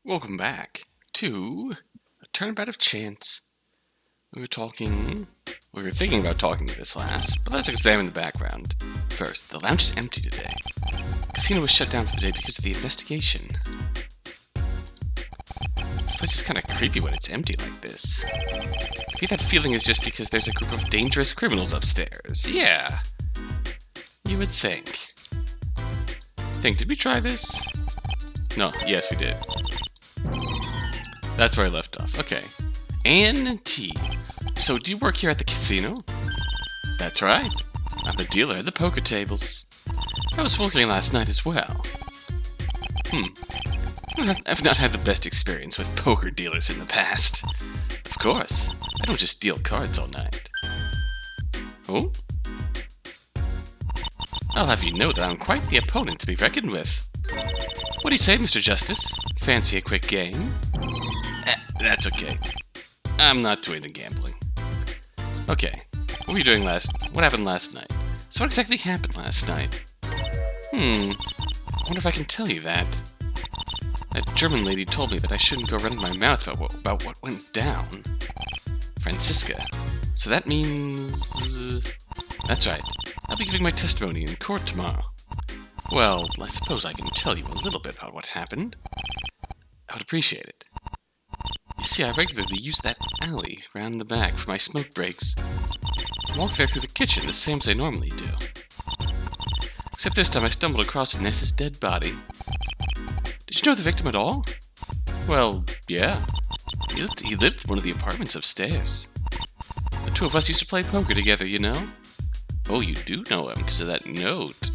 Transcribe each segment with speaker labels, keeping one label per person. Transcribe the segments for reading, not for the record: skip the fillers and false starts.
Speaker 1: Welcome back to a Turnabout of Chance. We were thinking about talking to this last, but let's examine the background. First, the lounge is empty today. The casino was shut down for the day because of the investigation. This place is kind of creepy when it's empty like this. Maybe that feeling is just because there's a group of dangerous criminals upstairs. Yeah. You would think. Did we try this? No, yes we did. That's where I left off. Okay. Auntie. So, do you work here at the casino? That's right. I'm a dealer at the poker tables. I was working last night as well. I've not had the best experience with poker dealers in the past. Of course. I don't just deal cards all night. Oh? I'll have you know that I'm quite the opponent to be reckoned with. What do you say, Mr. Justice? Fancy a quick game? That's okay. I'm not too into gambling. Okay, what were you doing what happened last night? So what exactly happened last night? I wonder if I can tell you that. That German lady told me that I shouldn't go running my mouth about what went down. Franziska. So that means... That's right. I'll be giving my testimony in court tomorrow. Well, I suppose I can tell you a little bit about what happened. I would appreciate it. You see, I regularly use that alley round the back for my smoke breaks. I walk there through the kitchen the same as I normally do. Except this time I stumbled across Ness's dead body. Did you know the victim at all? Well, yeah. He lived in one of the apartments upstairs. The two of us used to play poker together, you know? Oh, you do know him because of that note.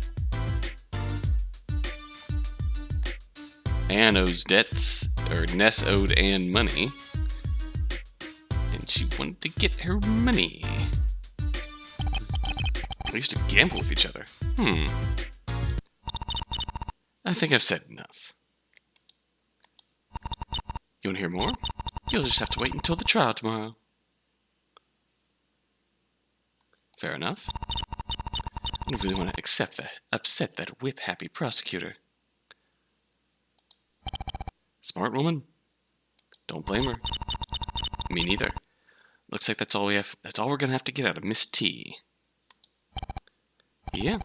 Speaker 1: Anne owes debts, or Ness owed Anne money, and she wanted to get her money. They used to gamble with each other. I think I've said enough. You want to hear more? You'll just have to wait until the trial tomorrow. Fair enough. I don't really want to upset that whip-happy prosecutor. Smart woman. Don't blame her. Me neither. Looks like that's all we're gonna have to get out of Miss T. Yeah.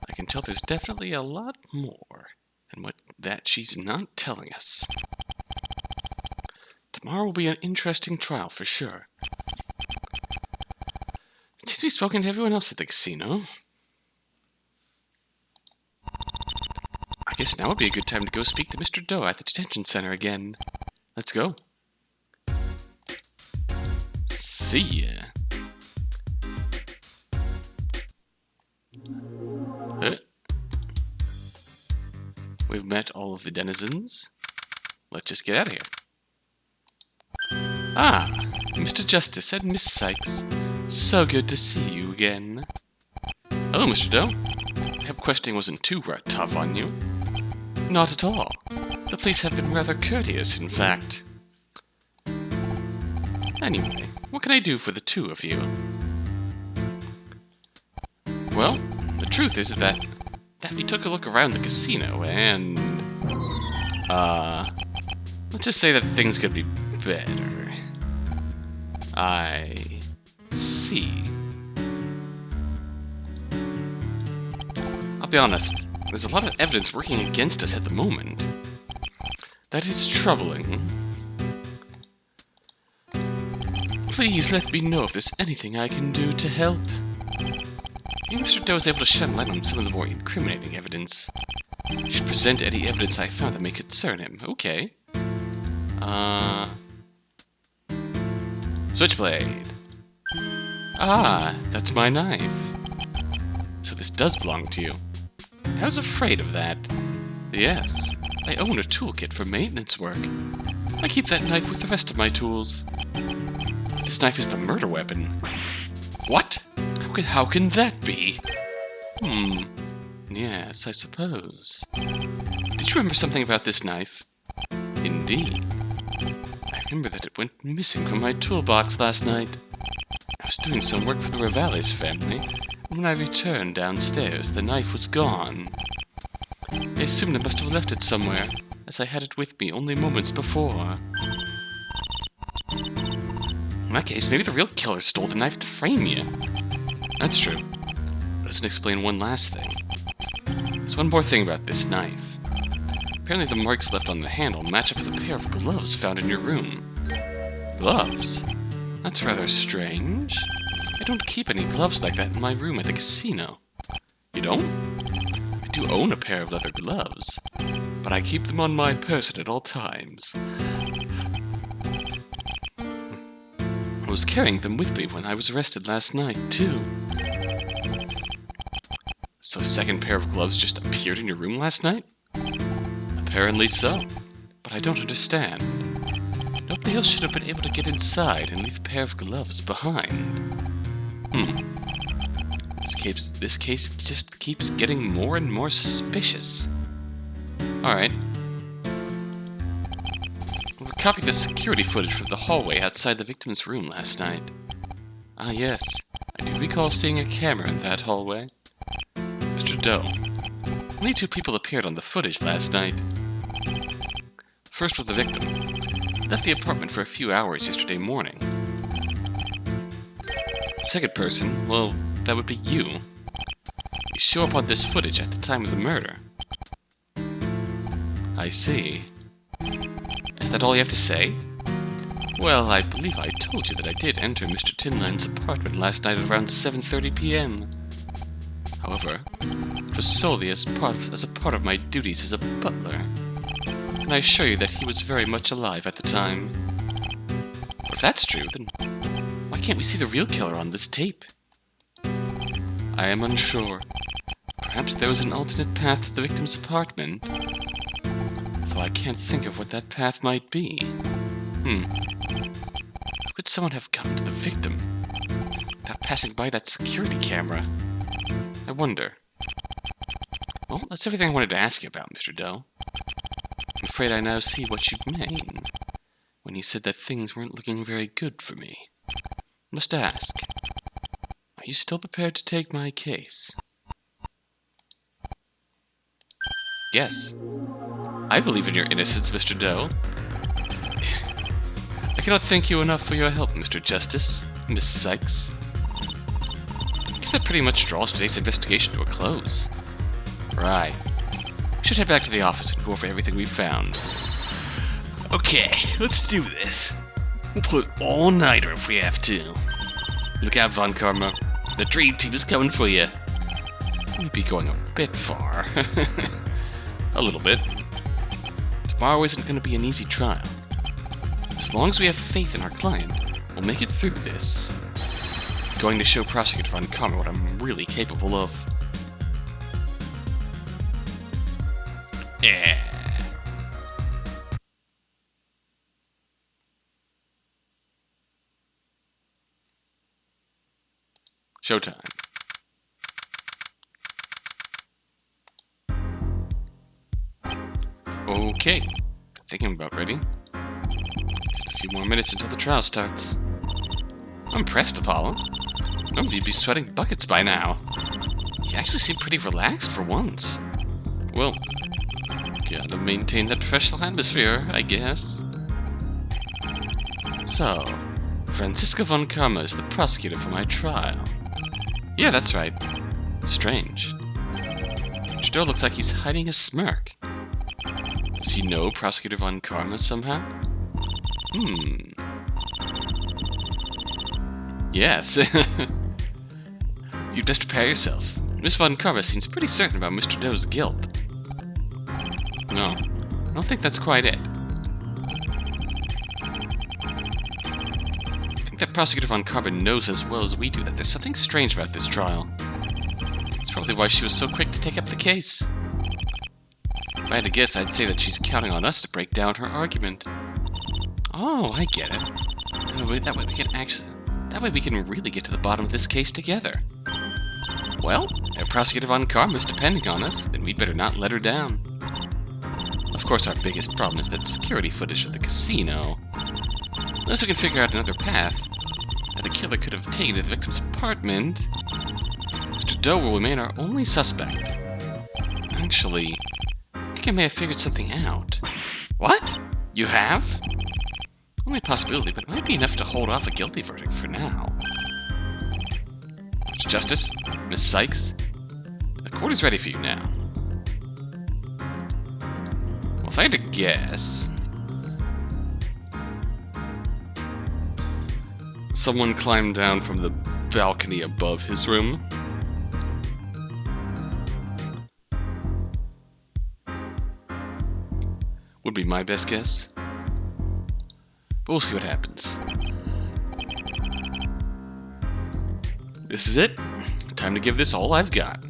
Speaker 1: I can tell there's definitely a lot more than that she's not telling us. Tomorrow will be an interesting trial for sure. It seems we've spoken to everyone else at the casino. I guess now would be a good time to go speak to Mr. Doe at the detention center again. Let's go. See ya. We've met all of the denizens. Let's just get out of here. Ah, Mr. Justice and Miss Sykes. So good to see you again. Hello, Mr. Doe. I hope questioning wasn't too tough on you. Not at all. The police have been rather courteous, in fact. Anyway, what can I do for the two of you? Well, the truth is that we took a look around the casino and... let's just say that things could be better. I see. I'll be honest. There's a lot of evidence working against us at the moment. That is troubling. Please let me know if there's anything I can do to help. Maybe Mr. Doe is able to shed light on some of the more incriminating evidence. I should present any evidence I found that may concern him. Okay. Switchblade. Ah, that's my knife. So this does belong to you. I was afraid of that. Yes, I own a toolkit for maintenance work. I keep that knife with the rest of my tools. This knife is the murder weapon. What? How can that be? Yes, I suppose. Did you remember something about this knife? Indeed. I remember that it went missing from my toolbox last night. I was doing some work for the Rivales family, and when I returned downstairs, the knife was gone. I assumed I must have left it somewhere. as I had it with me only moments before. In that case, maybe the real killer stole the knife to frame you. That's true. That doesn't explain one last thing. There's one more thing about this knife. Apparently the marks left on the handle match up with a pair of gloves found in your room. Gloves? That's rather strange. I don't keep any gloves like that in my room at the casino. You don't? I do own a pair of leather gloves, but I keep them on my person at all times. I was carrying them with me when I was arrested last night, too. So a second pair of gloves just appeared in your room last night? Apparently so, but I don't understand. Nobody else should have been able to get inside and leave a pair of gloves behind. This case just keeps getting more and more suspicious. Alright. We'll copy the security footage from the hallway outside the victim's room last night. Ah yes, I do recall seeing a camera in that hallway. Mr. Doe, only 2 people appeared on the footage last night. First was the victim. He left the apartment for a few hours yesterday morning. Second person, well, that would be you. You show up on this footage at the time of the murder. I see. Is that all you have to say? Well, I believe I told you that I did enter Mr. Tinline's apartment last night at around 7:30 p.m. However, it was solely as a part of my duties as a butler, and I assure you that he was very much alive at the time. But if that's true, then why can't we see the real killer on this tape? I am unsure. Perhaps there was an alternate path to the victim's apartment, though I can't think of what that path might be. How could someone have gotten to the victim without passing by that security camera? I wonder. Well, that's everything I wanted to ask you about, Mr. Doe. I'm afraid I now see what you mean when you said that things weren't looking very good for me. Must ask, are you still prepared to take my case? Yes. I believe in your innocence, Mr. Doe. I cannot thank you enough for your help, Mr. Justice, Miss Sykes. I guess that pretty much draws today's investigation to a close. Right. We should head back to the office and go over everything we've found. Okay, let's do this. We'll put all-nighter if we have to. Look out, Von Karma. The dream team is coming for you. Might be going a bit far. A little bit. Tomorrow isn't going to be an easy trial. As long as we have faith in our client, we'll make it through this. I'm going to show Prosecutor Von Karma what I'm really capable of. Yeah. Showtime. Okay, I think I'm about ready. Just a few more minutes until the trial starts. I'm impressed, Apollo. Normally you'd be sweating buckets by now. You actually seem pretty relaxed for once. Well, gotta maintain that professional atmosphere, I guess. So, Franziska Von Karma is the prosecutor for my trial. Yeah, that's right. Strange. Trudeau looks like he's hiding a smirk. Does he know Prosecutor Von Karma somehow? Yes. You'd best prepare yourself. Miss Von Karma seems pretty certain about Mr. Doe's guilt. No, I don't think that's quite it. I think that Prosecutor Von Karma knows as well as we do that there's something strange about this trial. That's probably why she was so quick to take up the case. If I had to guess, I'd say that she's counting on us to break down her argument. Oh, I get it. That way we can really get to the bottom of this case together. Well, if Prosecutor Von Karma is depending on us, then we'd better not let her down. Of course, our biggest problem is that security footage of the casino. Unless we can figure out another path that the killer could have taken to the victim's apartment, Mr. Doe will remain our only suspect. Actually, I think think I may have figured something out. What? You have? Only a possibility, but it might be enough to hold off a guilty verdict for now. Mr. Justice? Miss Sykes? The court is ready for you now. Well, if I had to guess... someone climbed down from the balcony above his room. Would be my best guess. But we'll see what happens. This is it. Time to give this all I've got.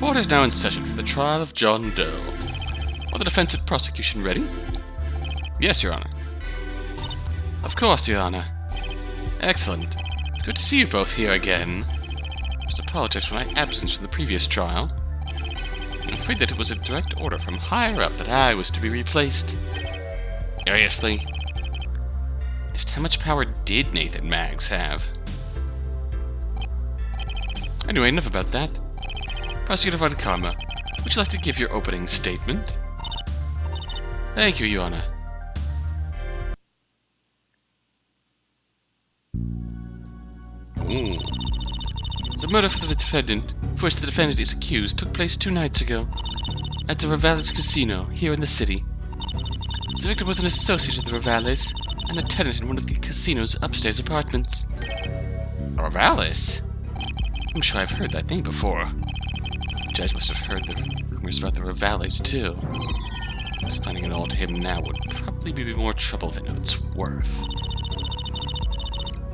Speaker 1: Court is now in session for the trial of John Doe. Are the defense and prosecution ready? Yes, Your Honor. Of course, Your Honor. Excellent. It's good to see you both here again. I must apologize for my absence from the previous trial. I'm afraid that it was a direct order from higher up that I was to be replaced. Seriously? Just how much power did Nathan Maggs have? Anyway, enough about that. Prosecutor Von Karma, would you like to give your opening statement? Thank you, Your Honor. Ooh. The murder for which the defendant is accused, took place 2 nights ago at the Rivales Casino here in the city. The victim was an associate of the Rivales and a tenant in one of the casino's upstairs apartments. Rivales? I'm sure I've heard that name before. The judge must have heard the rumors about the Rivales too. Explaining it all to him now would probably be more trouble than it's worth.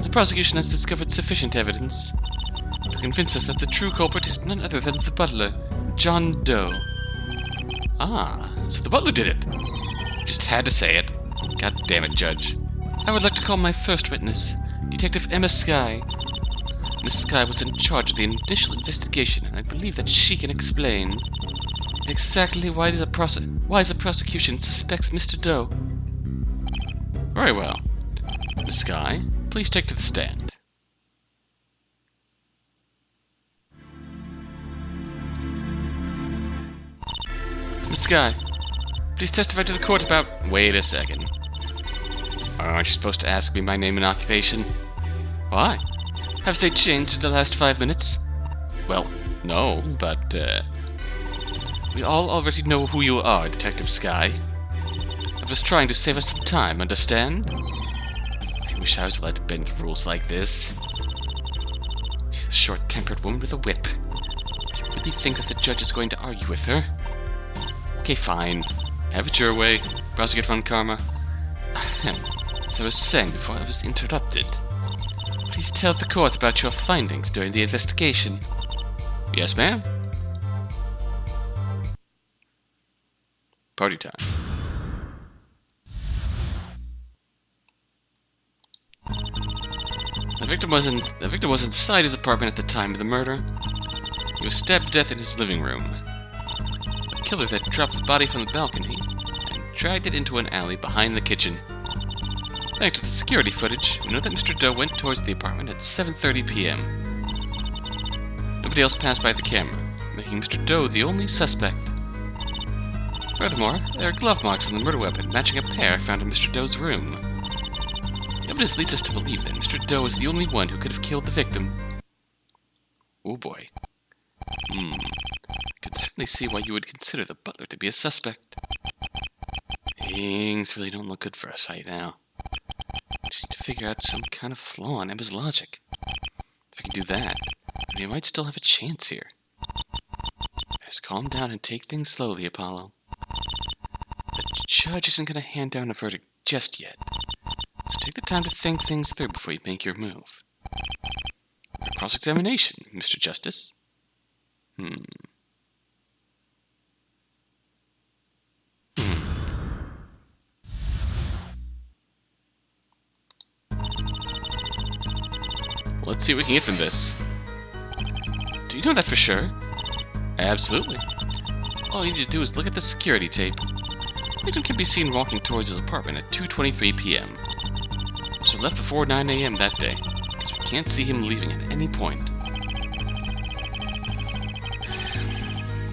Speaker 1: The prosecution has discovered sufficient evidence to convince us that the true culprit is none other than the butler, John Doe. Ah, so the butler did it. Just had to say it. God damn it, Judge. I would like to call my first witness, Detective Emma Skye. Miss Skye was in charge of the initial investigation, and I believe that she can explain exactly why the prosecution suspects Mr. Doe. Very well. Miss Skye, please take to the stand. Miss Skye, please testify to the court about... Wait a second. Aren't you supposed to ask me my name and occupation? Why? Have they changed in the last 5 minutes? Well, no, but, we all already know who you are, Detective Skye. I was trying to save us some time, understand? I wish I was allowed to bend the rules like this. She's a short-tempered woman with a whip. Do you really think that the judge is going to argue with her? Okay, fine. Have it your way, Prosecutor Von Karma. As I was saying before I was interrupted, please tell the court about your findings during the investigation. Yes, ma'am? Party time. The victim was inside his apartment at the time of the murder. He was stabbed to death in his living room. The killer then dropped the body from the balcony and dragged it into an alley behind the kitchen. Thanks to the security footage, we know that Mr. Doe went towards the apartment at 7:30 p.m. Nobody else passed by the camera, making Mr. Doe the only suspect. Furthermore, there are glove marks on the murder weapon matching a pair found in Mr. Doe's room. The evidence leads us to believe that Mr. Doe is the only one who could have killed the victim. Oh boy. I could certainly see why you would consider the butler to be a suspect. Things really don't look good for us right now. Just need to figure out some kind of flaw in Emma's logic. If I can do that, we might still have a chance here. Just calm down and take things slowly, Apollo. The judge isn't going to hand down a verdict just yet, so take the time to think things through before you make your move. Your cross-examination, Mr. Justice. Let's see what we can get from this. Do you know that for sure? Absolutely. All you need to do is look at the security tape. The victim can be seen walking towards his apartment at 2:23 p.m. must have left before 9 a.m. that day, because we can't see him leaving at any point.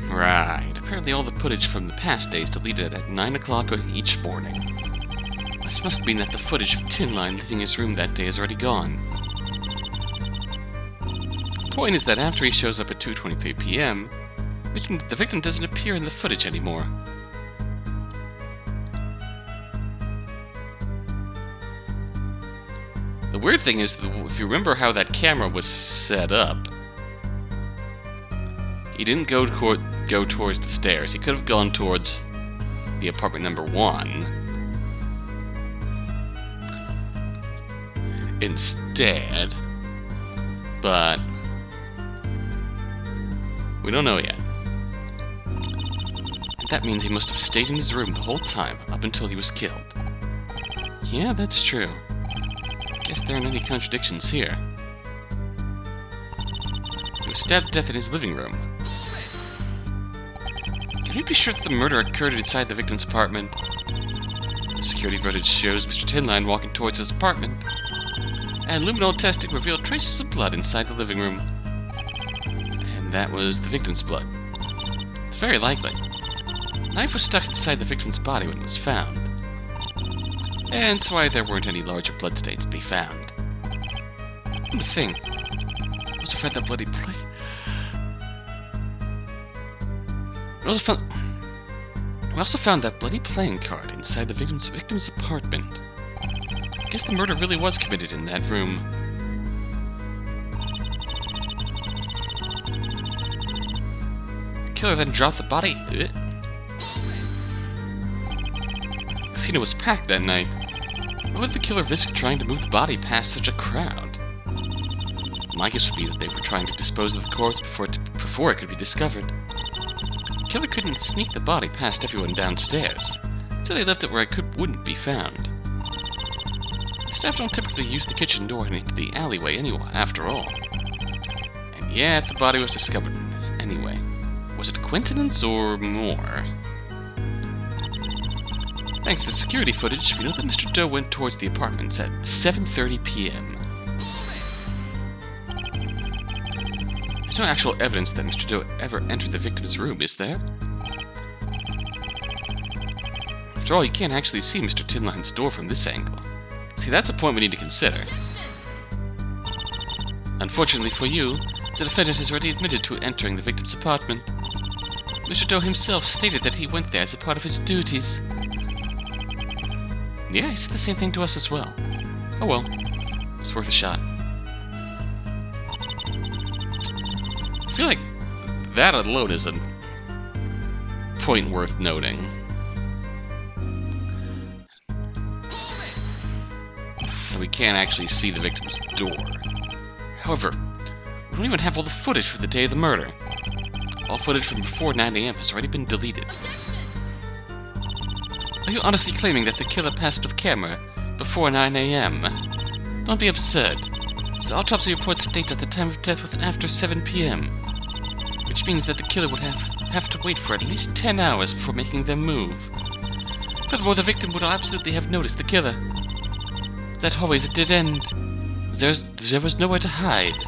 Speaker 1: Right. Apparently all the footage from the past days deleted at 9 o'clock each morning. Which must mean that the footage of Tin Line leaving his room that day is already gone. The point is that after he shows up at 2:23 p.m., the victim doesn't appear in the footage anymore. The weird thing is, if you remember how that camera was set up, he didn't go towards the stairs. He could have gone towards the apartment number 1. Instead, but we don't know yet. And that means he must have stayed in his room the whole time, up until he was killed. Yeah, that's true. Guess there aren't any contradictions here. He was stabbed to death in his living room. Can we be sure that the murder occurred inside the victim's apartment? The security footage shows Mr. Tinline walking towards his apartment, and luminol testing revealed traces of blood inside the living room. And that was the victim's blood. It's very likely. The knife was stuck inside the victim's body when it was found, and that's why there weren't any larger bloodstains to be found. And the thing, we also found that bloody plate. We also found that bloody playing card inside the victim's apartment. I guess the murder really was committed in that room. The killer then dropped the body. The casino was packed that night. Why would the killer risk trying to move the body past such a crowd? My guess would be that they were trying to dispose of the corpse before it could be discovered. The killer couldn't sneak the body past everyone downstairs, so they left it where it wouldn't be found. Staff don't typically use the kitchen door into the alleyway anyway, after all. And yet, the body was discovered anyway. Was it a coincidence or more? Thanks to the security footage, we know that Mr. Doe went towards the apartments at 7:30 p.m. There's no actual evidence that Mr. Doe ever entered the victim's room, is there? After all, you can't actually see Mr. Tinline's door from this angle. See, that's a point we need to consider. Unfortunately for you, the defendant has already admitted to entering the victim's apartment. Mr. Doe himself stated that he went there as a part of his duties. Yeah, he said the same thing to us as well. Oh well, it's worth a shot. I feel like that alone is a point worth noting. And we can't actually see the victim's door. However, we don't even have all the footage for the day of the murder. All footage from before 9 a.m. has already been deleted. Are you honestly claiming that the killer passed with the camera before 9 a.m.? Don't be absurd. The autopsy report states that the time of death was after 7 p.m., which means that the killer would have to wait for at least 10 hours before making their move. Furthermore, the victim would absolutely have noticed the killer. That hallway is a dead end. There was nowhere to hide.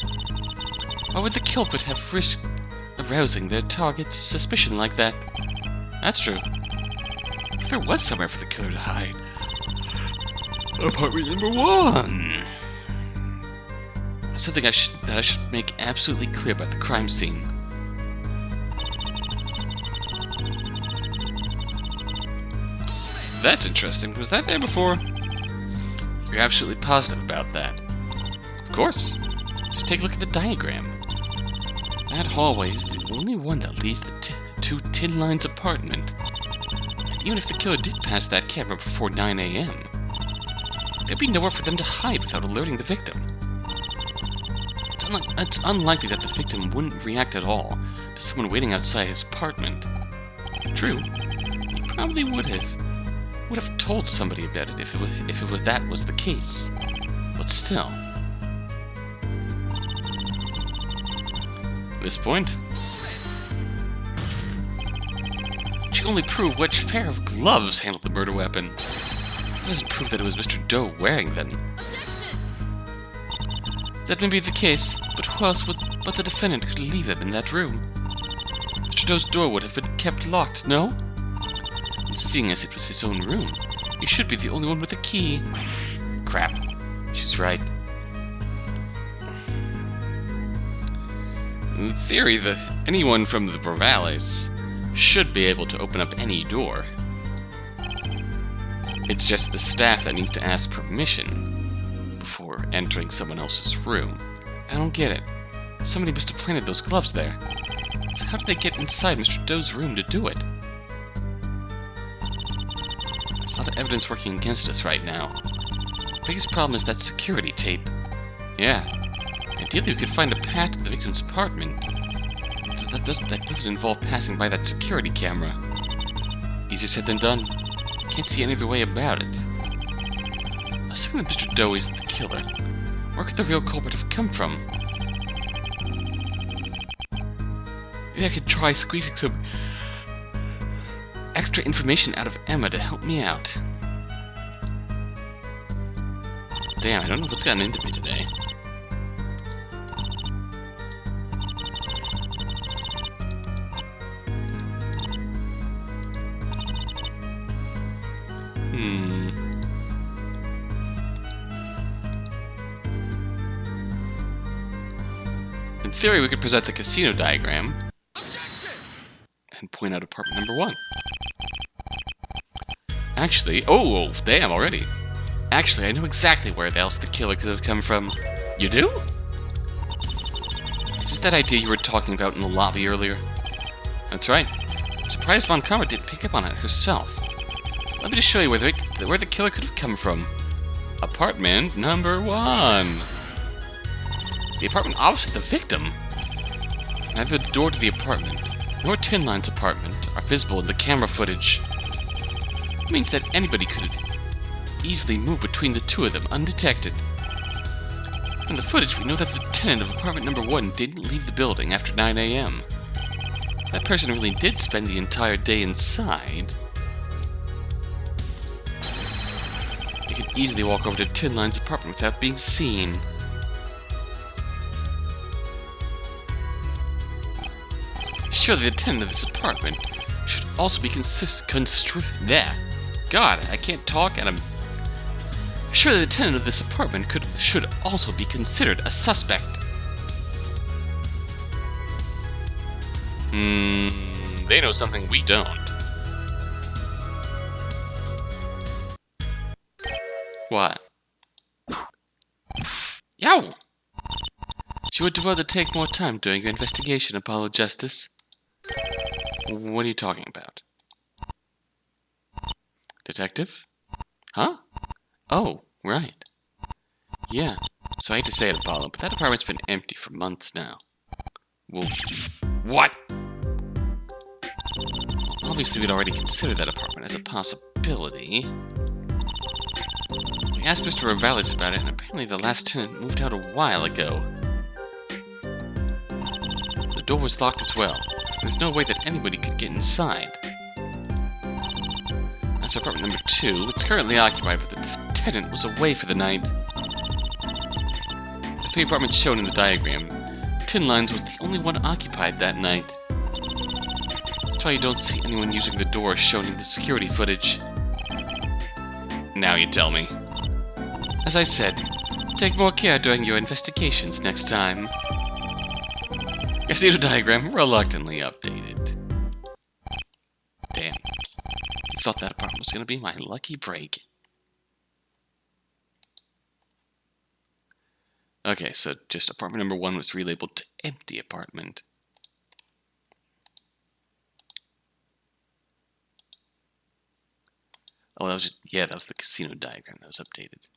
Speaker 1: Why would the culprit have risked arousing their target's suspicion like that? That's true. If there was somewhere for the killer to hide, apartment number 1. Something that I should make absolutely clear about the crime scene. That's interesting. Was that there before? You're absolutely positive about that. Of course. Just take a look at the diagram. That hallway is the only one that leads to Tin Line's apartment. And even if the killer did pass that camera before 9 a.m., there'd be nowhere for them to hide without alerting the victim. It's unlikely that the victim wouldn't react at all to someone waiting outside his apartment. True, he probably would have told somebody about it if that was the case. But still. At this point, she can only prove which pair of gloves handled the murder weapon. It doesn't prove that it was Mr. Doe wearing them. That may be the case, but who else but the defendant could leave them in that room? Mr. Doe's door would have been kept locked, no? And seeing as it was his own room, he should be the only one with a key. Crap. She's right. In theory, anyone from the Bravales should be able to open up any door. It's just the staff that needs to ask permission before entering someone else's room. I don't get it. Somebody must have planted those gloves there. So how did they get inside Mr. Doe's room to do it? There's a lot of evidence working against us right now. The biggest problem is that security tape. Yeah. Ideally, we could find a path to the victim's apartment. That doesn't involve passing by that security camera. Easier said than done. Can't see any other way about it. Assuming that Mr. Doe isn't the killer, where could the real culprit have come from? Maybe I could try squeezing some extra information out of Emma to help me out. Damn, I don't know what's gotten into me today. In theory, we could present the casino diagram and point out apartment number 1. Actually, oh, damn, already. Actually, I know exactly where else the killer could have come from. You do? Is it that idea you were talking about in the lobby earlier? That's right. I'm surprised Von Karma didn't pick up on it herself. Let me just show you where the killer could have come from. Apartment number 1. The apartment opposite the victim. Neither the door to the apartment nor Tin Line's apartment are visible in the camera footage. It means that anybody could easily move between the two of them undetected. In the footage, we know that the tenant of apartment number 1 didn't leave the building after 9 AM. That person really did spend the entire day inside. They could easily walk over to Tin Line's apartment without being seen. Surely the tenant of this apartment should also be God, I can't talk and I'm... Surely the tenant of this apartment should also be considered a suspect. They know something we don't. What? Yow! She would do well to take more time during your investigation, Apollo Justice. What are you talking about? Detective? Huh? Oh, right. Yeah, so I hate to say it, Apollo, but that apartment's been empty for months now. Well, what? Obviously, we'd already considered that apartment as a possibility. We asked Mr. Revales about it, and apparently the last tenant moved out a while ago. The door was locked as well, so there's no way that anybody could get inside. That's apartment number 2. It's currently occupied, but the tenant was away for the night. The 3 apartments shown in the diagram, Tin Lines was the only one occupied that night. That's why you don't see anyone using the door shown in the security footage. Now you tell me. As I said, take more care during your investigations next time. Casino diagram reluctantly updated. Damn. I thought that apartment was going to be my lucky break. Okay, so just apartment number 1 was relabeled to empty apartment. Oh, that was just, yeah, that was the casino diagram that was updated.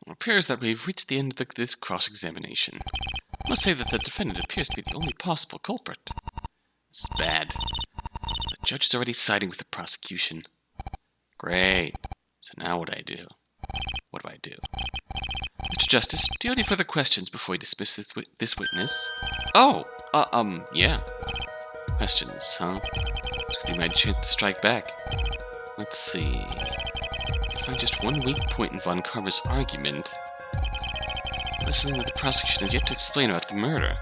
Speaker 1: It appears that we've reached the end of this cross-examination. I must say that the defendant appears to be the only possible culprit. This is bad. The judge is already siding with the prosecution. Great. So now what do I do? What do I do? Mr. Justice, do you have any further questions before we dismiss this witness? Oh, yeah. Questions, huh? This could be my chance to strike back. Let's see. I find just one weak point in Von Karma's argument. There's something that the prosecution has yet to explain about the murder.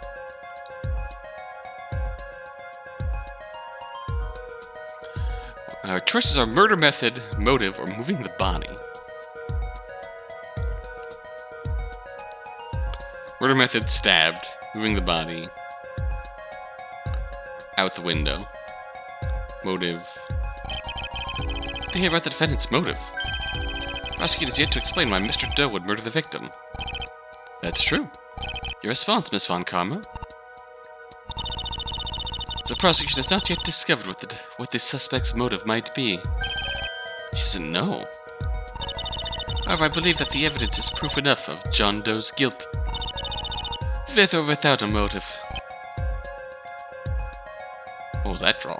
Speaker 1: Our choices are murder method, motive, or moving the body. Murder method, stabbed. Moving the body. Out the window. Motive. To hear about the defendant's motive. Prosecutor has yet to explain why Mr. Doe would murder the victim. That's true. Your response, Miss Von Karma? The prosecution has not yet discovered what the suspect's motive might be. She doesn't know. However, I believe that the evidence is proof enough of John Doe's guilt. With or without a motive. What was that draw?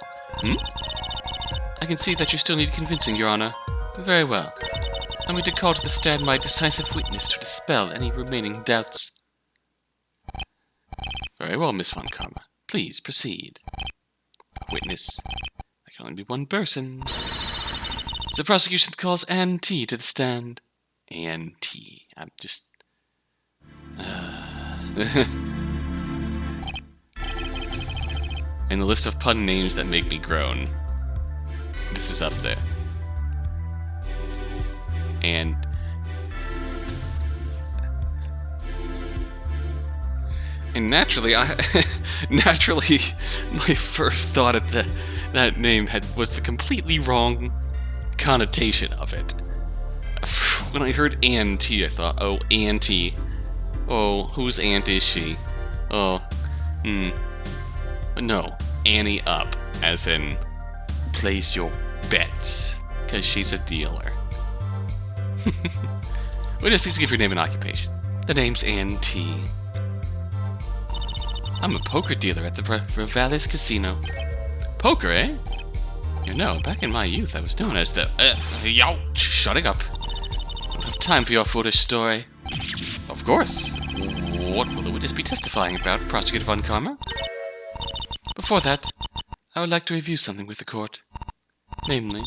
Speaker 1: I can see that you still need convincing, Your Honor. Very well. Allow me to call to the stand my decisive witness to dispel any remaining doubts. Very well, Miss Von Karma. Please, proceed. Witness. There can only be one person. The prosecution calls Auntie to the stand. Auntie. I'm just... In the list of pun names that make me groan, this is up there. And naturally, naturally, my first thought at that name was the completely wrong connotation of it. When I heard Auntie, I thought, oh, Auntie. Oh, whose aunt is she? Oh, no, Annie up, as in, place your bets, because she's a dealer. Witness, please give your name and occupation. The name's Auntie. I'm a poker dealer at the Rivales Casino. Poker, eh? You know, back in my youth, I was known as the... shutting up. I don't have time for your foolish story. Of course. What will the witness be testifying about, Prosecutor Von Karma? Before that, I would like to review something with the court. Namely,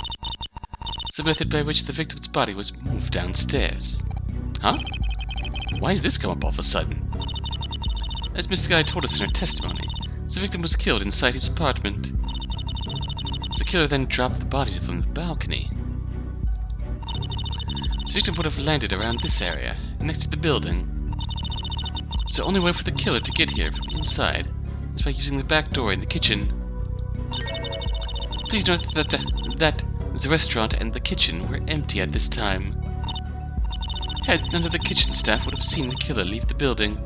Speaker 1: the method by which the victim's body was moved downstairs. Huh? Why has this come up all of a sudden? As Miss Skye told us in her testimony, the victim was killed inside his apartment. The killer then dropped the body from the balcony. The victim would have landed around this area, next to the building. So the only way for the killer to get here from inside is by using the back door in the kitchen. Please note that the restaurant and the kitchen were empty at this time. None of the kitchen staff would have seen the killer leave the building.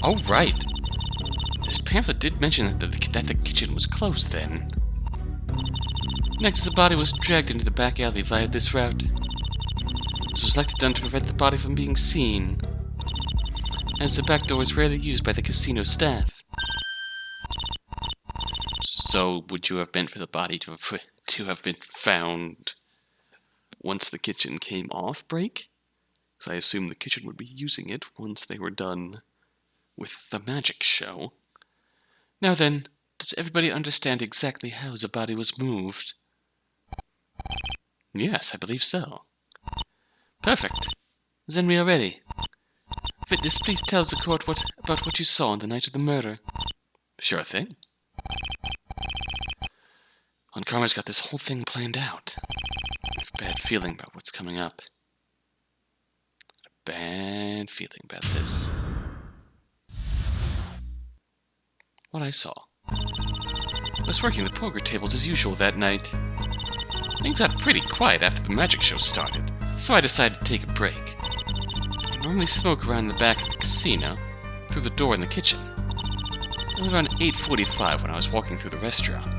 Speaker 1: Oh, right. This pamphlet did mention that the kitchen was closed then. Next, the body was dragged into the back alley via this route. This was likely done to prevent the body from being seen, as the back door was rarely used by the casino staff. So, would you have meant for the body to have been found once the kitchen came off break? Because I assume the kitchen would be using it once they were done with the magic show. Now then, does everybody understand exactly how the body was moved? Yes, I believe so. Perfect. Then we are ready. Witness, please tell the court about what you saw on the night of the murder. Sure thing. Von Karma's got this whole thing planned out. I have a bad feeling about what's coming up. A bad feeling about this. What I saw. I was working the poker tables as usual that night. Things got pretty quiet after the magic show started, so I decided to take a break. I normally smoke around the back of the casino, through the door in the kitchen. It was around 8:45 when I was walking through the restaurant.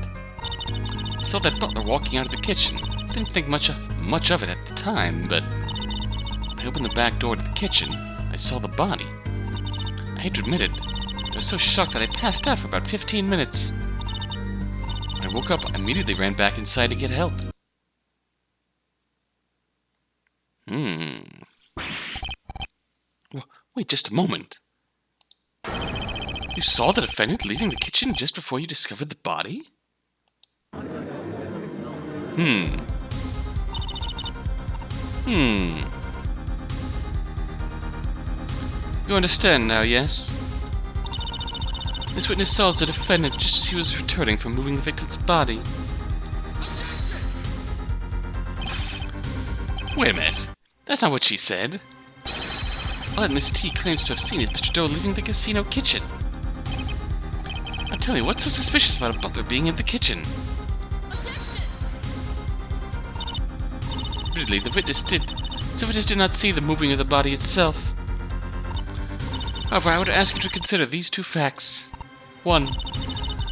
Speaker 1: I saw that butler walking out of the kitchen. Didn't think much of it at the time, but when I opened the back door to the kitchen, I saw the body. I hate to admit it, I was so shocked that I passed out for about 15 minutes. When I woke up, I immediately ran back inside to get help. Hmm. Wait just a moment. You saw the defendant leaving the kitchen just before you discovered the body? Hmm. You understand now, yes? This witness saw the defendant just as he was returning from moving the victim's body. Wait a minute. That's not what she said. All that Miss T claims to have seen is Mr. Doe leaving the casino kitchen. Now tell me, what's so suspicious about a butler being in the kitchen? Admittedly, the witness did not see the moving of the body itself. However, I would ask you to consider these two facts. 1.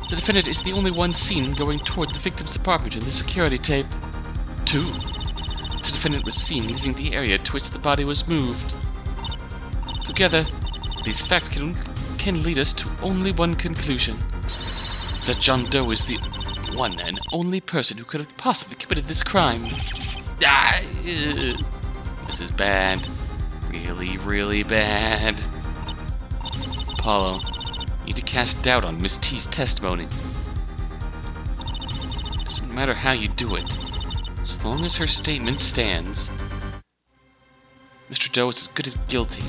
Speaker 1: The defendant is the only one seen going toward the victim's apartment in the security tape. 2. The defendant was seen leaving the area to which the body was moved. Together, these facts can lead us to only one conclusion. That John Doe is the one and only person who could have possibly committed this crime. This is bad. Really, really bad. Apollo, you need to cast doubt on Miss T's testimony. Doesn't matter how you do it, as long as her statement stands. Mr. Doe is as good as guilty.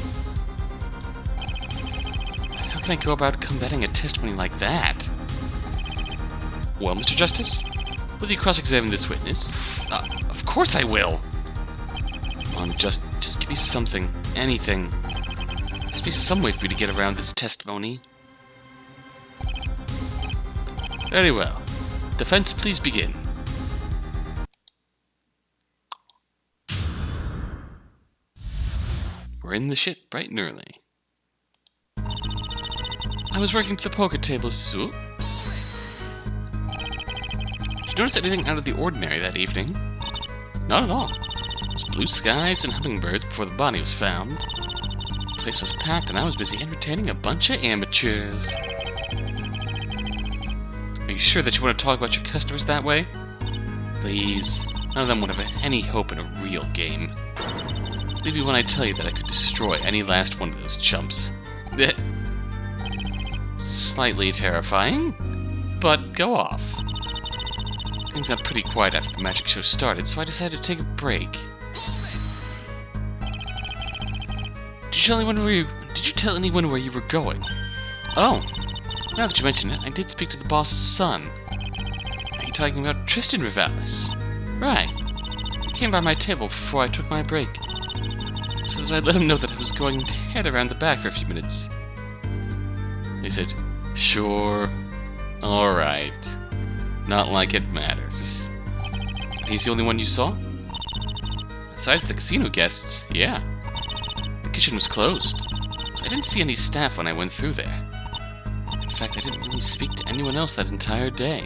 Speaker 1: How can I go about combating a testimony like that? Well, Mr. Justice, will you cross-examine this witness? Of course I will! Come on, just give me something. Anything. There must be some way for me to get around this testimony. Very well. Defense, please begin. We're in the shit bright and early. I was working to the poker tables, so... Did you notice anything out of the ordinary that evening? Not at all. It was blue skies and hummingbirds before the body was found. The place was packed and I was busy entertaining a bunch of amateurs. Are you sure that you want to talk about your customers that way? Please. None of them would have any hope in a real game. Believe me when I tell you that I could destroy any last one of those chumps. Slightly terrifying, but go off. Things got pretty quiet after the magic show started, so I decided to take a break. Did you tell anyone where you were going? Oh, now that you mention it, I did speak to the boss's son. Are you talking about Tristan Rivalis? Right. He came by my table before I took my break, so that I let him know that I was going to head around the back for a few minutes. He said, "Sure, alright. Not like it matters." He's the only one you saw? Besides the casino guests, yeah. The kitchen was closed, so I didn't see any staff when I went through there. In fact, I didn't really speak to anyone else that entire day.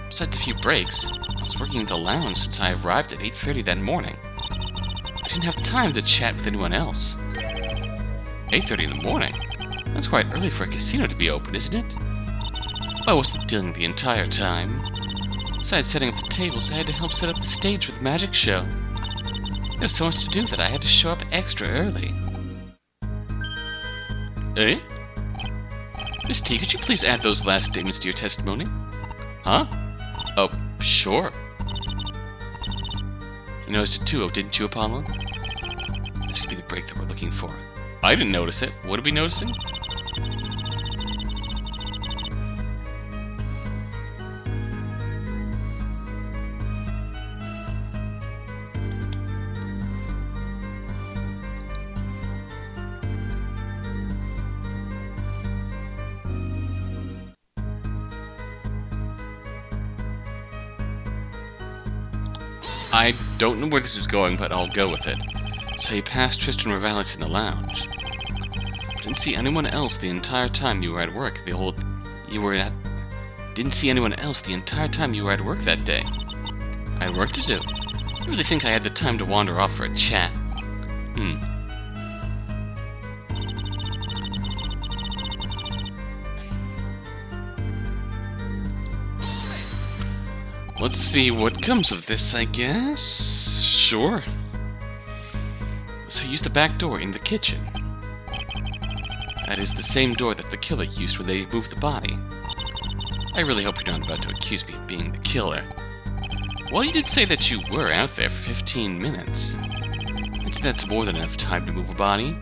Speaker 1: Besides a few breaks, I was working in the lounge since I arrived at 8:30 that morning. I didn't have time to chat with anyone else. 8:30 in the morning? That's quite early for a casino to be open, isn't it? I wasn't dealing the entire time. Besides setting up the tables, I had to help set up the stage for the magic show. There was so much to do that I had to show up extra early. Eh? Miss T, could you please add those last statements to your testimony? Huh? Oh, sure. You noticed it too, didn't you, Apollo? This could be the break that we're looking for. I didn't notice it. What are we noticing? I don't know where this is going, but I'll go with it. So you passed Tristan Rivalis in the lounge. Didn't see anyone else the entire time you were at work. Didn't see anyone else the entire time you were at work that day. I had work to do. I really think I had the time to wander off for a chat. Let's see what comes of this, I guess. Sure. So use the back door in the kitchen. That is the same door that the killer used when they moved the body. I really hope you're not about to accuse me of being the killer. Well, you did say that you were out there for 15 minutes. That's more than enough time to move a body.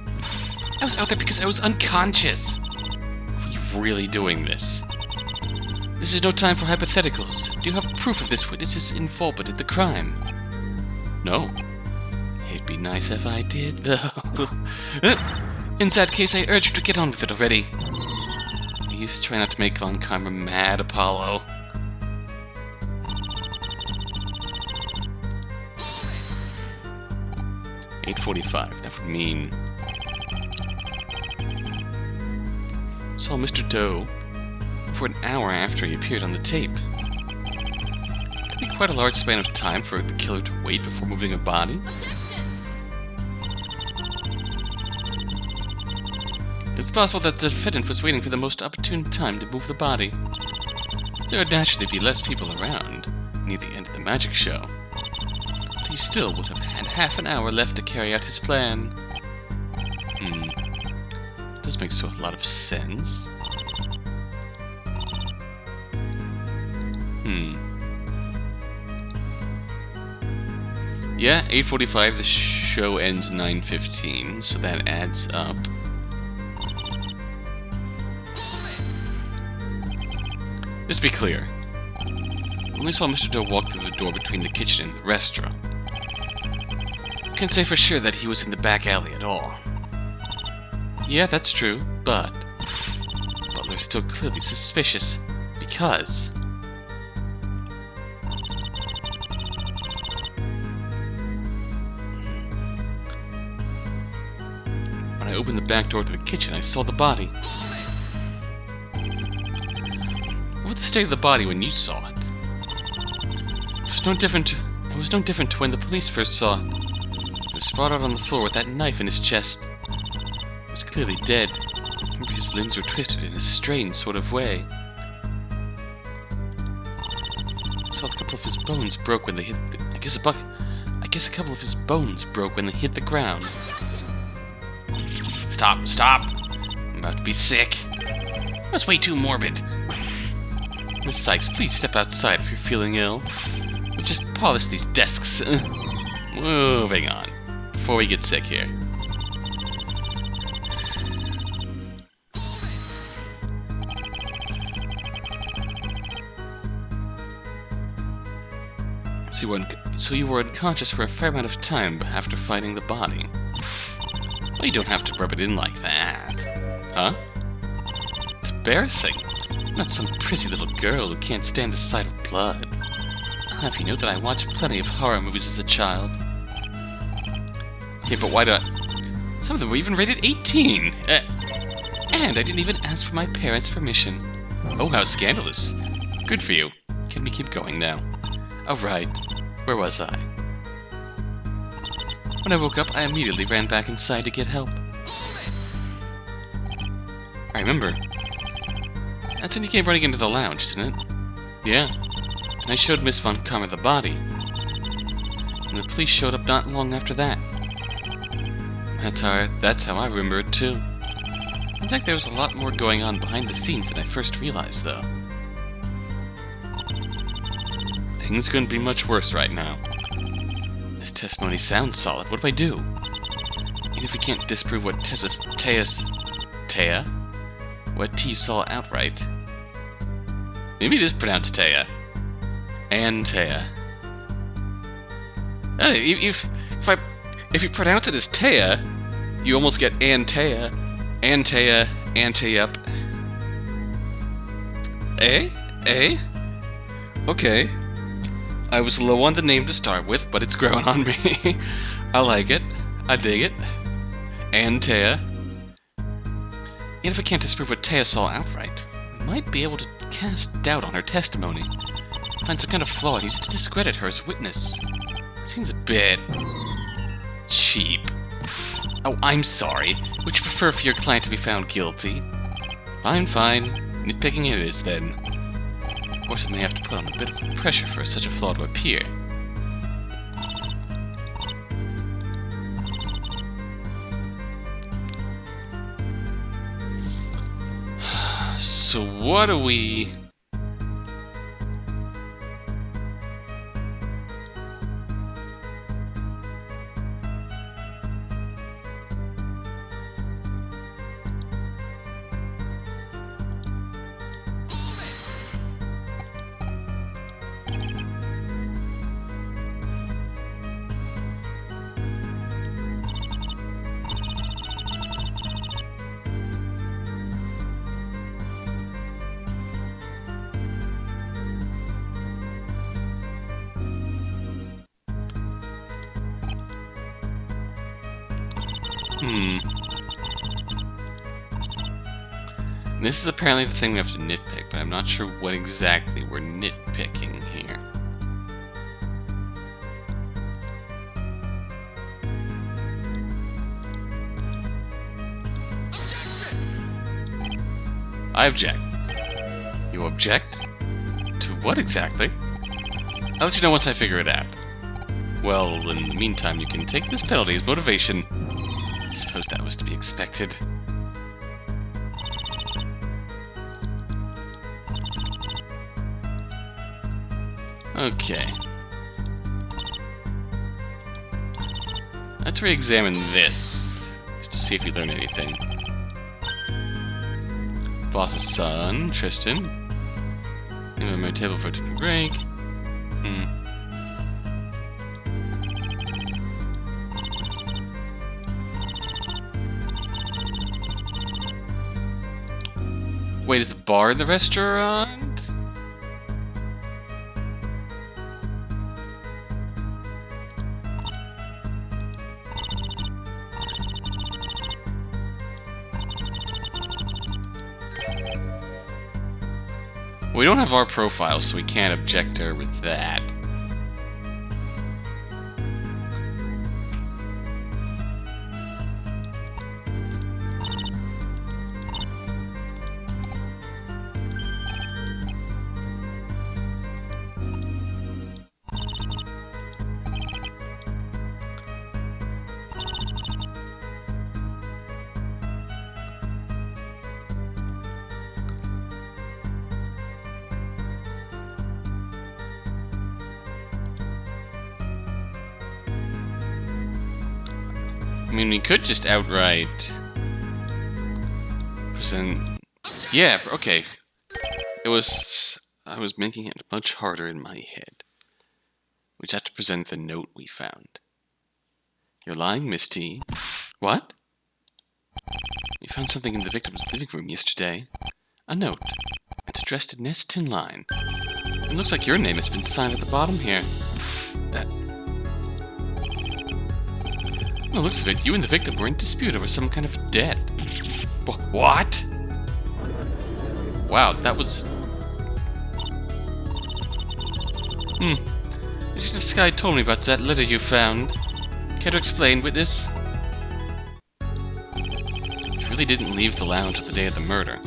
Speaker 1: I was out there because I was unconscious. Are you really doing this? This is no time for hypotheticals. Do you have proof of this witness's involvement in the crime? No. It'd be nice if I did. In that case, I urge you to get on with it already. Please try not to make Von Karma mad, Apollo. $8:45. That would mean... Saw Mr. Doe for an hour after he appeared on the tape. That'd be quite a large span of time for the killer to wait before moving a body. It's possible that the defendant was waiting for the most opportune time to move the body. There would naturally be less people around near the end of the magic show. But he still would have had half an hour left to carry out his plan. Does make a lot of sense. Yeah, 8:45, the show ends 9:15, so that adds up. Just to be clear, only saw Mr. Doe walk through the door between the kitchen and the restaurant. Can't say for sure that he was in the back alley at all. Yeah, that's true, but Butler's still clearly suspicious, because when I opened the back door to the kitchen, I saw the body. What was the state of the body when you saw it? It was no different to when the police first saw it. He was sprawled out on the floor with that knife in his chest. He was clearly dead. I remember his limbs were twisted in a strange sort of way. I saw a couple of his bones broke when they hit the... I guess a couple of his bones broke when they hit the ground. Stop! I'm about to be sick. That's way too morbid. Miss Sykes, please step outside if you're feeling ill. We've just polished these desks. Moving on, before we get sick here. So you were unconscious for a fair amount of time after finding the body. Well, you don't have to rub it in like that. Huh? It's embarrassing. I'm not some prissy little girl who can't stand the sight of blood. If you know that I watched plenty of horror movies as a child. Okay, but why do I... Some of them were even rated 18! And I didn't even ask for my parents' permission. Oh, how scandalous. Good for you. Can we keep going now? Alright, where was I? When I woke up, I immediately ran back inside to get help. I remember. That's when you came running into the lounge, isn't it? Yeah. And I showed Miss Von Karma the body. And the police showed up not long after that. That's how I remember it too. In fact, there was a lot more going on behind the scenes than I first realized, though. Things couldn't be much worse right now. This testimony sounds solid. What do I do? And if we can't disprove what what T saw outright. Maybe it is pronounced Taya. Antea. If you pronounce it as Taya, you almost get Antea. Antea, Anteup. Eh? Okay. I was low on the name to start with, but it's growing on me. I like it. I dig it. Antea. And if I can't disprove what Taya saw outright, we might be able to cast doubt on her testimony. Find some kind of flaw and use it to discredit her as witness. Seems a bit... cheap. Oh, I'm sorry. Would you prefer for your client to be found guilty? Fine. Nitpicking it is, then. Of course, it may have to put on a bit of pressure for such a flaw to appear. So what do we... This is apparently the thing we have to nitpick, but I'm not sure what exactly we're nitpicking here. I object. You object? To what exactly? I'll let you know once I figure it out. Well, in the meantime, you can take this penalty as motivation. I suppose that was to be expected. Okay. Let's re-examine this, just to see if you learn anything. Boss's son, Tristan. Name of my table for a break. Wait, is the bar in the restaurant? We don't have our profile, so we can't object to her with that. I mean, we could just outright present... Yeah, okay. I was making it much harder in my head. We just have to present the note we found. You're lying, Miss T. What? We found something in the victim's living room yesterday. A note. It's addressed to Ness Tin Line. It looks like your name has been signed at the bottom here. By the looks of it, you and the victim were in dispute over some kind of debt. What? Wow, that was... Detective Skye told me about that letter you found. Care to explain, witness? You really didn't leave the lounge at the day of the murder.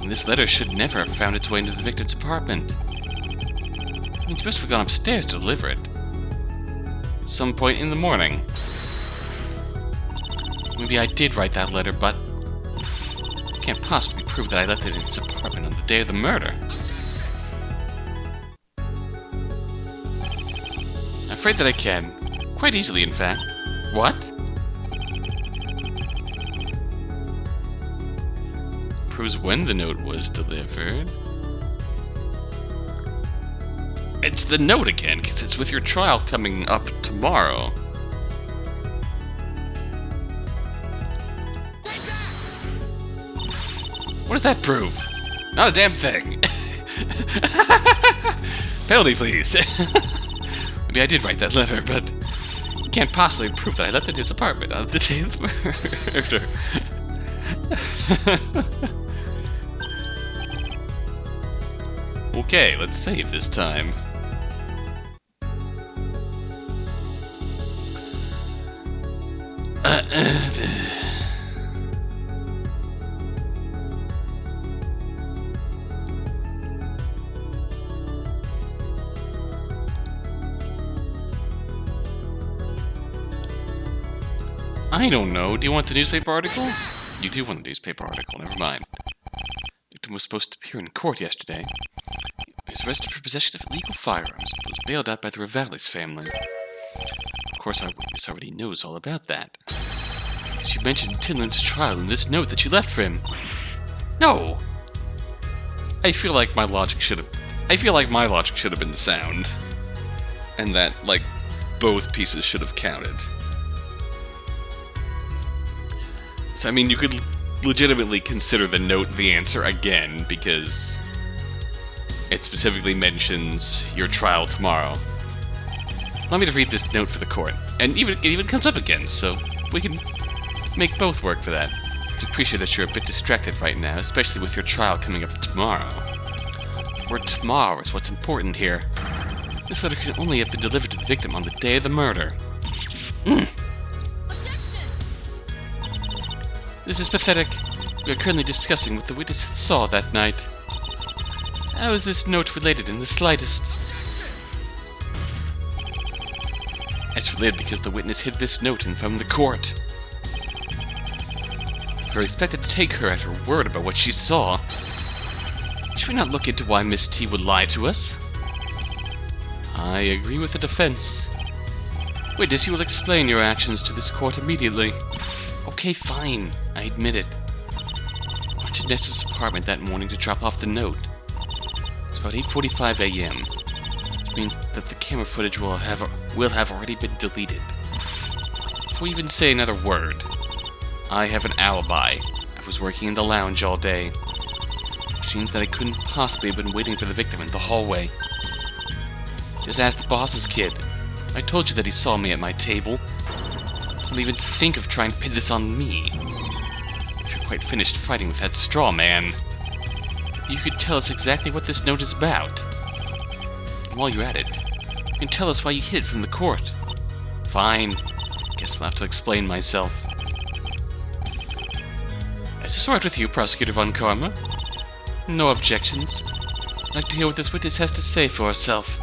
Speaker 1: And this letter should never have found its way into the victim's apartment. I mean, you must have gone upstairs to deliver it. At some point in the morning. Maybe I did write that letter, but I can't possibly prove that I left it in his apartment on the day of the murder. I'm afraid that I can. Quite easily, in fact. What? Proves when the note was delivered. It's the note again, because it's with your trial coming up tomorrow. What does that prove? Not a damn thing. Penalty, please. Maybe I did write that letter, but you can't possibly prove that I left it in his apartment on the day of the murder. Okay, let's save this time. I don't know. Do you want the newspaper article? You do want the newspaper article. Never mind. victim was supposed to appear in court yesterday. He was arrested for possession of illegal firearms, but was bailed out by the Rivalis family. Of course, our witness already knows all about that. She mentioned Tinlin's trial in this note that you left for him. No! I feel like my logic should have been sound. And that, like, both pieces should have counted. So, I mean, you could legitimately consider the note the answer again, because it specifically mentions your trial tomorrow. Allow me to read this note for the court. And it even comes up again, so we can make both work for that. I appreciate that you're a bit distracted right now, especially with your trial coming up tomorrow. The word tomorrow is what's important here. This letter could only have been delivered to the victim on the day of the murder. This is pathetic. We are currently discussing what the witness saw that night. How is this note related in the slightest? It's related because the witness hid this note from the court. We're expected to take her at her word about what she saw. Should we not look into why Miss T would lie to us? I agree with the defense. Witness, you will explain your actions to this court immediately. Okay, fine. I admit it. I went to Nessa's apartment that morning to drop off the note. It's about 8:45 a.m., which means that the camera footage will have already been deleted. Before we even say another word, I have an alibi. I was working in the lounge all day, which means that I couldn't possibly have been waiting for the victim in the hallway. Just ask the boss's kid. I told you that he saw me at my table. Don't even think of trying to pin this on me. If you're quite finished fighting with that straw man, you could tell us exactly what this note is about. And while you're at it, you can tell us why you hid it from the court. Fine. Guess I'll have to explain myself. Is this alright with you, Prosecutor Von Karma? No objections. I'd like to hear what this witness has to say for herself.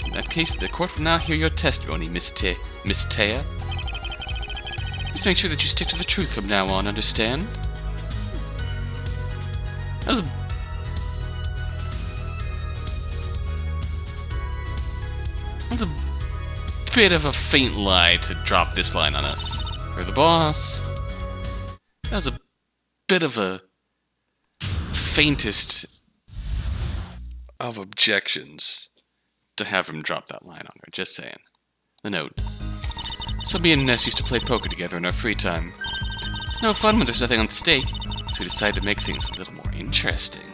Speaker 1: In that case, the court will now hear your testimony, Miss Taya. Just make sure that you stick to the truth from now on, understand? That's a bit of a faint lie to drop this line on us. Or the boss. That was a bit of a faintest of objections to have him drop that line on her. Just saying. The note. So me and Ness used to play poker together in our free time. It's no fun when there's nothing on stake, so we decided to make things a little more interesting.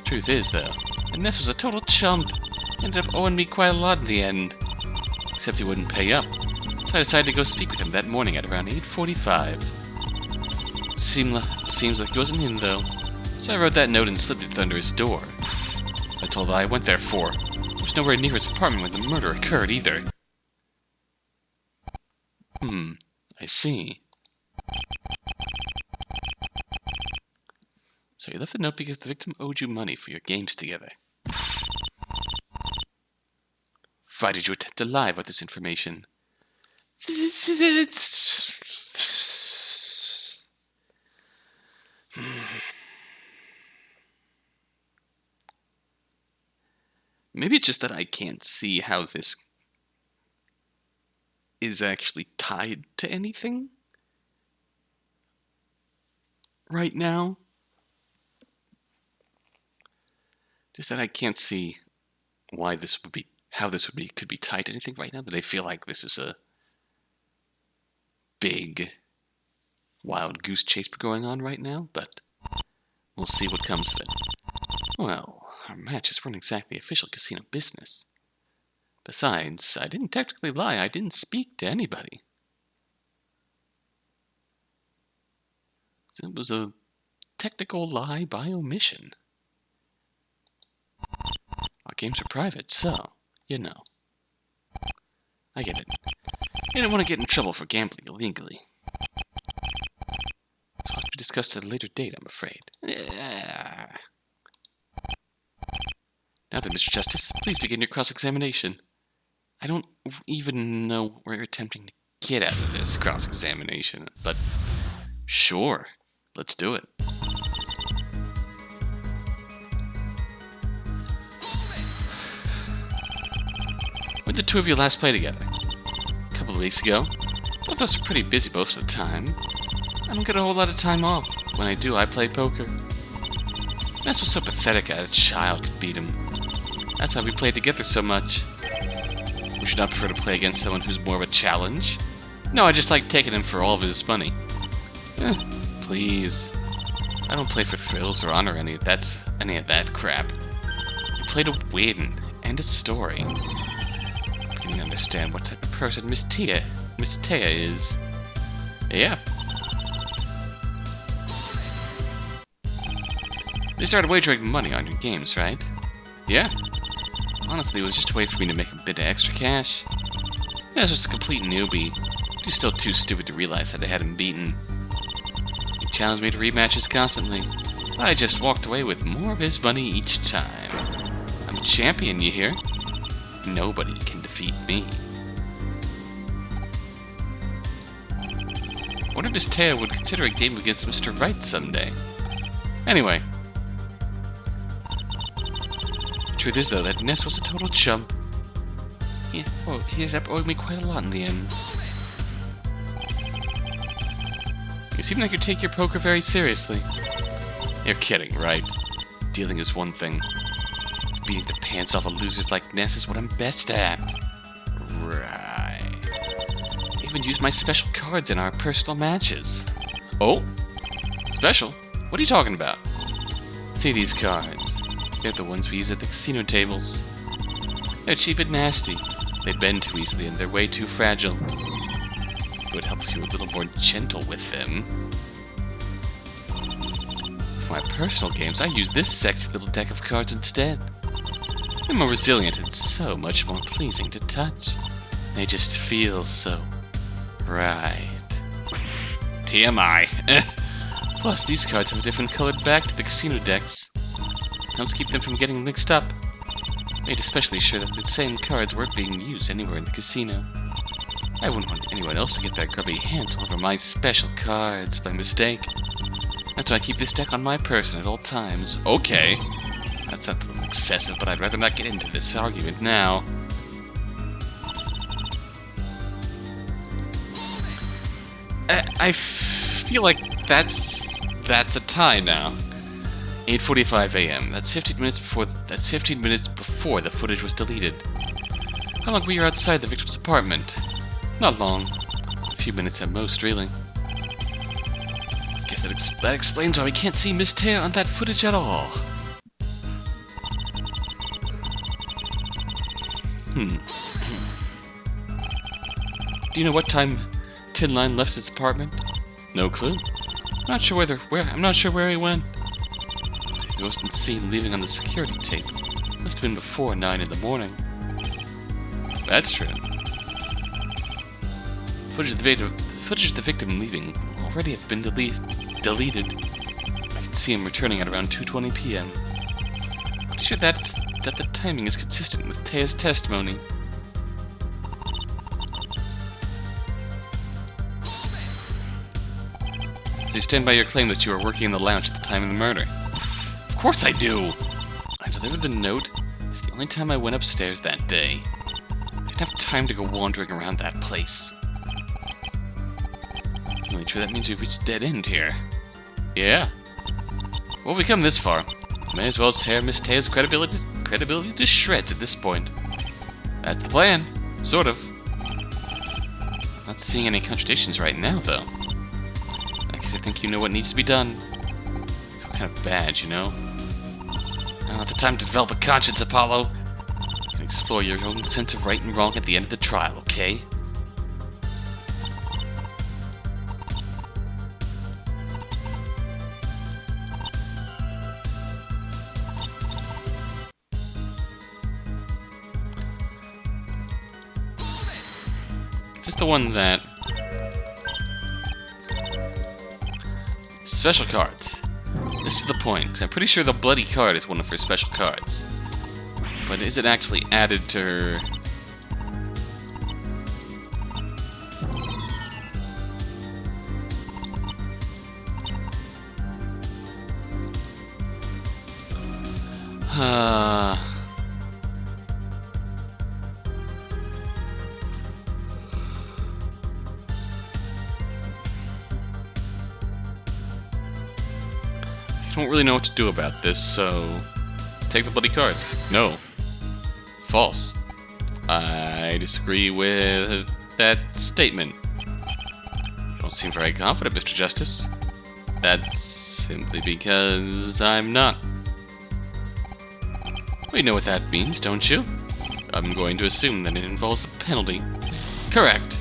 Speaker 1: Truth is, though, that Ness was a total chump. Ended up owing me quite a lot in the end. Except he wouldn't pay up. So I decided to go speak with him that morning at around 8:45. Seems like he wasn't in, though. So I wrote that note and slipped it under his door. That's all that I went there for. I was nowhere near his apartment when the murder occurred, either. I see. So you left the note because the victim owed you money for your games together. Why did you attempt to lie about this information? Maybe it's just that I can't see how this is actually tied to anything right now. Just that I can't see why this would be, how this would be, could be tied to anything right now. That I feel like this is a big wild goose chase going on right now, but we'll see what comes of it. Well, our matches weren't exactly official casino business. Besides, I didn't technically lie. I didn't speak to anybody. It was a technical lie by omission. Our games are private, so, you know. I get it. You don't want to get in trouble for gambling illegally. So have to be discussed at a later date, I'm afraid. Now then, Mr. Justice, please begin your cross-examination. I don't even know where you're attempting to get out of this cross-examination, but sure, let's do it. the two of you last play together? A couple of weeks ago. Both of us are pretty busy most of the time. I don't get a whole lot of time off. When I do, I play poker. Ness was so pathetic a child could beat him. That's why we played together so much. Would you not prefer to play against someone who's more of a challenge? No, I just like taking him for all of his money. Please. I don't play for thrills or honor any of that crap. You play to win and a story. I'm beginning to understand what type of person Miss Tia is. Yeah. They started wagering money on your games, right? Yeah. Honestly, it was just a way for me to make a bit of extra cash. Yeah, I was just a complete newbie. He's still too stupid to realize that I had him beaten. He challenged me to rematches constantly. I just walked away with more of his money each time. I'm a champion, you hear? Nobody can defeat me. I wonder if Miss Taya would consider a game against Mr. Right someday. Anyway. Truth is, though, that Ness was a total chump. He ended up owing me quite a lot in the end. You seem like you take your poker very seriously. You're kidding, right? Dealing is one thing. Beating the pants off of losers like Ness is what I'm best at. Right. I even use my special cards in our personal matches. Oh? Special? What are you talking about? See these cards. They're the ones we use at the casino tables. They're cheap and nasty. They bend too easily and they're way too fragile. It would help if you were a little more gentle with them. For my personal games, I use this sexy little deck of cards instead. They're more resilient and so much more pleasing to touch. They just feel so right. TMI. Plus, these cards have a different colored back to the casino decks. Helps keep them from getting mixed up. Made especially sure that the same cards weren't being used anywhere in the casino. I wouldn't want anyone else to get their grubby hands all over my special cards by mistake. That's why I keep this deck on my person at all times. Okay. That sounds a little excessive, but I'd rather not get into this argument now. I feel like that's a tie now. 8:45 a.m. That's 15 minutes before the footage was deleted. How long were you outside the victim's apartment? Not long. A few minutes at most, really. Guess that explains why we can't see Miss Taya on that footage at all. Do you know what time Tin Line left his apartment? No clue. I'm not sure where he went. He wasn't seen leaving on the security tape. Must have been before 9 in the morning. That's true. Footage of the victim leaving will already have been deleted. I can see him returning at around 2:20 p.m. Pretty sure that the timing is consistent with Taya's testimony. Do you stand by your claim that you were working in the lounge at the time of the murder? Of course I do! I delivered the note. It's the only time I went upstairs that day. I didn't have time to go wandering around that place. Really true, that means we've reached a dead end here. Yeah. Well, we've come this far. May as well tear Miss Taya's credibility to shreds at this point. That's the plan. Sort of. Not seeing any contradictions right now, though. I guess I think you know what needs to be done. I feel kind of bad, you know? Not the time to develop a conscience, Apollo. You can explore your own sense of right and wrong at the end of the trial, okay? Is this the one that... Special cards. This is the point. I'm pretty sure the bloody card is one of her special cards. But is it actually added to her... don't really know what to do about this, so... take the bloody card. No. False. I disagree with that statement. You don't seem very confident, Mr. Justice. That's simply because I'm not. Well, you know what that means, don't you? I'm going to assume that it involves a penalty. Correct.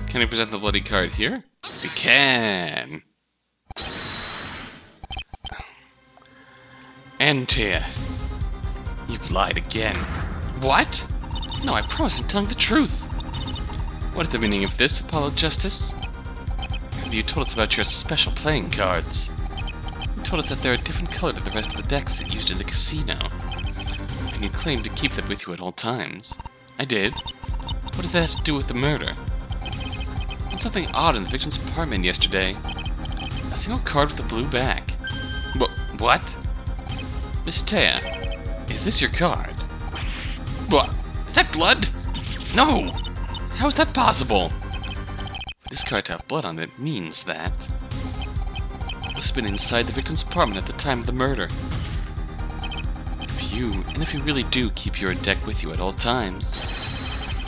Speaker 1: Can we present the bloody card here? We can! Ante, you've lied again. What? No, I promise I'm telling the truth. What is the meaning of this, Apollo Justice? You told us about your special playing cards. You told us that they're a different color to the rest of the decks that you used in the casino. And you claimed to keep them with you at all times. I did. What does that have to do with the murder? Something odd in the victim's apartment yesterday. A single card with a blue back. What? Miss Taya, is this your card? What? Is that blood? No! How is that possible? For this card to have blood on it means that it must have been inside the victim's apartment at the time of the murder. If you really do keep your deck with you at all times,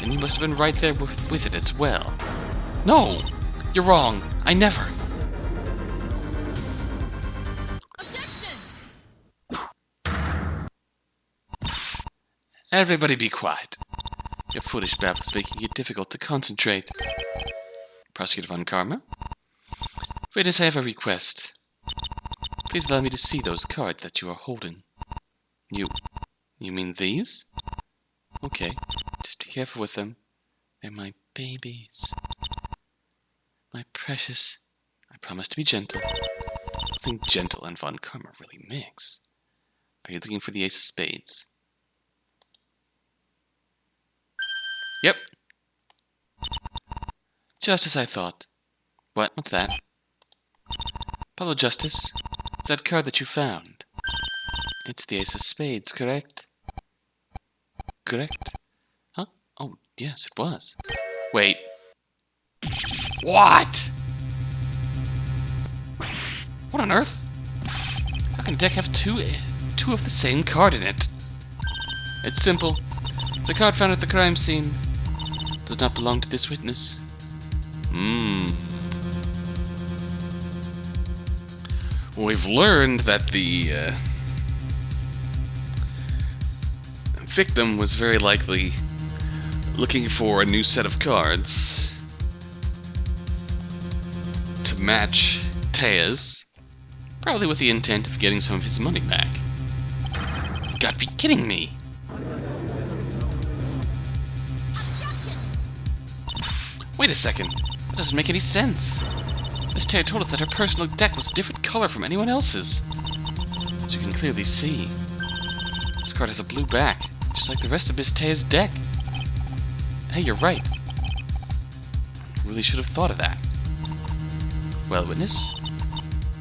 Speaker 1: then you must have been right there with it as well. No! You're wrong! I never!
Speaker 2: Objection!
Speaker 1: Everybody be quiet. Your foolish babble is making it difficult to concentrate. Prosecutor Von Karma? Witness, I have a request. Please allow me to see those cards that you are holding. You mean these? Okay, just be careful with them. They're my babies. My precious. I promise to be gentle. I don't think gentle and Von Karma really mix. Are you looking for the Ace of Spades? Yep. Just as I thought. What's that? Apollo Justice, it's that card that you found. It's the Ace of Spades, correct? Correct? Huh? Oh, yes, it was. Wait. What? What on earth? How can a deck have two of the same card in it? It's simple. The card found at the crime scene does not belong to this witness. We've learned that the victim was very likely looking for a new set of cards to match Taya's, probably with the intent of getting some of his money back. You've got to be kidding me! Wait a second, that doesn't make any sense. Miss Taya told us that her personal deck was a different color from anyone else's. As you can clearly see, this card has a blue back, just like the rest of Miss Taya's deck. Hey, you're right. I really should have thought of that. Well, witness, do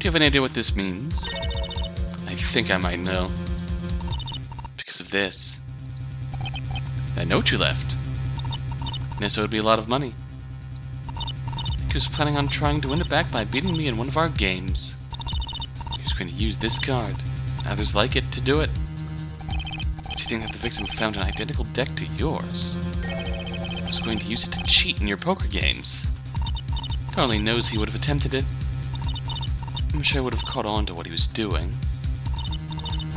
Speaker 1: you have any idea what this means? I think I might know. Because of this. That note you left. Nessa owed me a lot of money. He was planning on trying to win it back by beating me in one of our games. He was going to use this card, and others like it, to do it. Do you think that the victim found an identical deck to yours? He was going to use it to cheat in your poker games. God only knows he would have attempted it. I'm sure I would have caught on to what he was doing.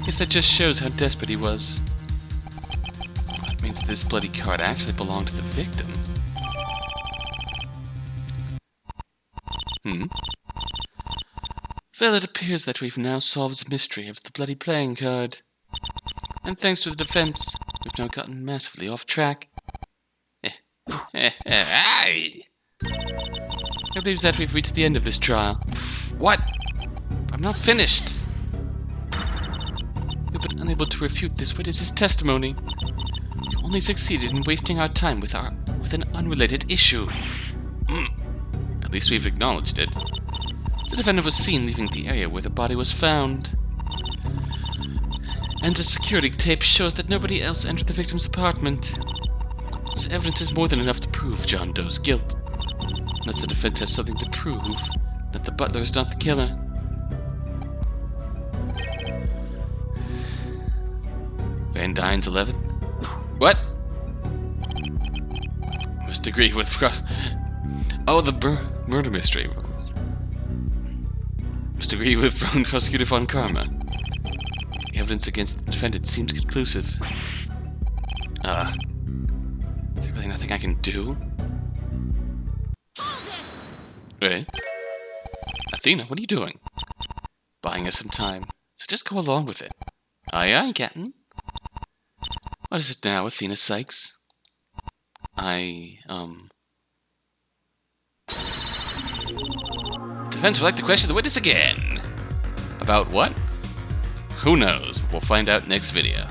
Speaker 1: Guess that just shows how desperate he was. That means that this bloody card actually belonged to the victim. Well, it appears that we've now solved the mystery of the bloody playing card. And thanks to the defense, we've now gotten massively off track. I believe that we've reached the end of this trial. What? I'm not finished. But unable to refute this witness's testimony. You only succeeded in wasting our time with an unrelated issue. At least we've acknowledged it. The defendant was seen leaving the area where the body was found. And the security tape shows that nobody else entered the victim's apartment. This evidence is more than enough to prove John Doe's guilt. Unless the defense has something to prove that the butler is not the killer. Van Dyne's 11th? What? Must agree with... Oh, the murder mystery rules. Must agree with Prosecutor Von Karma. The evidence against the defendant seems conclusive. Is there really nothing I can do? Hey? Athena, what are you doing? Buying us some time. So just go along with it. Aye, aye, Captain. What is it now, Athena Sykes? Defense would like to question the witness again. About what? Who knows? We'll find out next video.